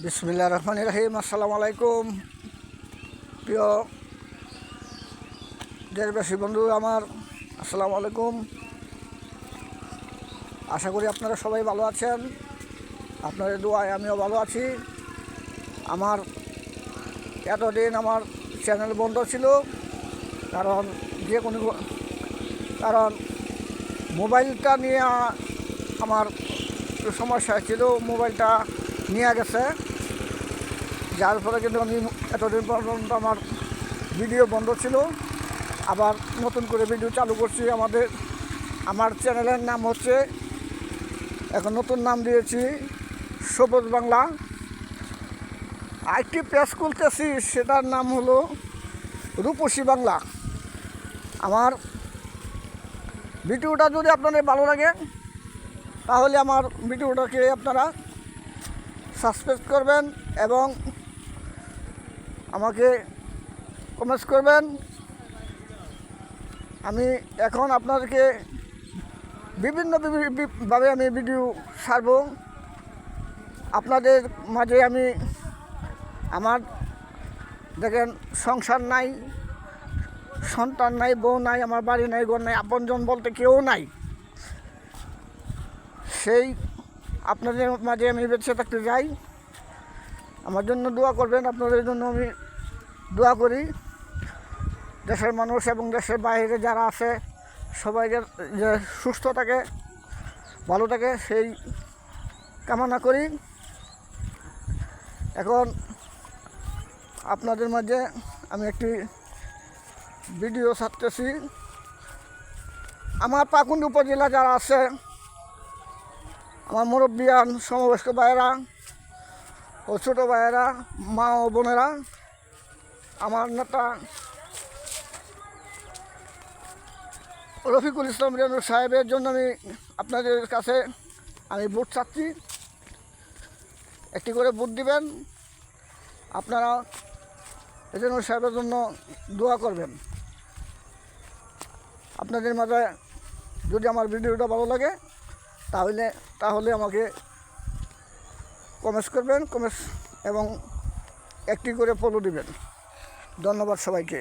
বিসমিল্লাহির রহমানির রহিম। আসসালামু আলাইকুম প্রিয় দেশবাসী বন্ধু আমার, আসসালামু আলাইকুম। আশা করি আপনারা সবাই ভালো আছেন। আপনাদের দোয়ায় আমিও ভালো আছি। আমার এতদিন আমার চ্যানেল বন্ধ ছিল, কারণ কারণ মোবাইলটা নিয়ে আমার একটু সমস্যা ছিল। মোবাইলটা নিয়ে গেছে, যার ফলে কিন্তু আমি এতদিন পর্যন্ত আমার ভিডিও বন্ধ ছিল। আবার নতুন করে ভিডিও চালু করছি। আমার চ্যানেলের নাম হচ্ছে, এখন নতুন নাম দিয়েছি সবুজ বাংলা। আরেকটি পেজ খুলতেছি, সেটার নাম হলো রূপসী বাংলা। আমার ভিডিওটা যদি আপনাদের ভালো লাগে তাহলে আমার ভিডিওটাকে আপনারা সাবস্ক্রাইব করবেন এবং আমাকে কমেন্টস করবেন। আমি এখন আপনাদেরকে বিভিন্নভাবে আমি ভিডিও ছাড়ব। আপনাদের মাঝে আমার দেখেন, সংসার নাই, সন্তান নাই, বউ নাই, আমার বাড়ি নাই, ঘর নাই, আপনজন বলতে কেউ নাই। সেই আপনাদের মাঝে আমি বেঁচে থাকতে যাই। আমার জন্য দোয়া করবেন, আপনাদের জন্য আমি দোয়া করি। দেশের মানুষ এবং দেশের বাইরে যারা আছে সবাই যে সুস্থ থাকে, ভালো থাকে, সেই কামনা করি। এখন আপনাদের মাঝে আমি একটি ভিডিও ছাড়তেছি। আমার পাকুন্দ উপজেলা যারা আছে, আমার মুরব্বিয়ান সমবয়স্ক ভাইয়েরা ও ছোটো ভাইয়েরা, মা ও বোনেরা, আমার নেতা রফিকুল ইসলাম রেনু সাহেবের জন্য আপনাদের কাছে আমি ভোট চাচ্ছি। একটি করে ভোট দিবেন। আপনারা রেনু সাহেবের জন্য দোয়া করবেন। আপনাদের মাঝে যদি আমার ভিডিওটা ভালো লাগে তাহলে আমাকে কমেন্টস করবেন, এবং একটি করে ফলো দিবেন। ধন্যবাদ সবাইকে।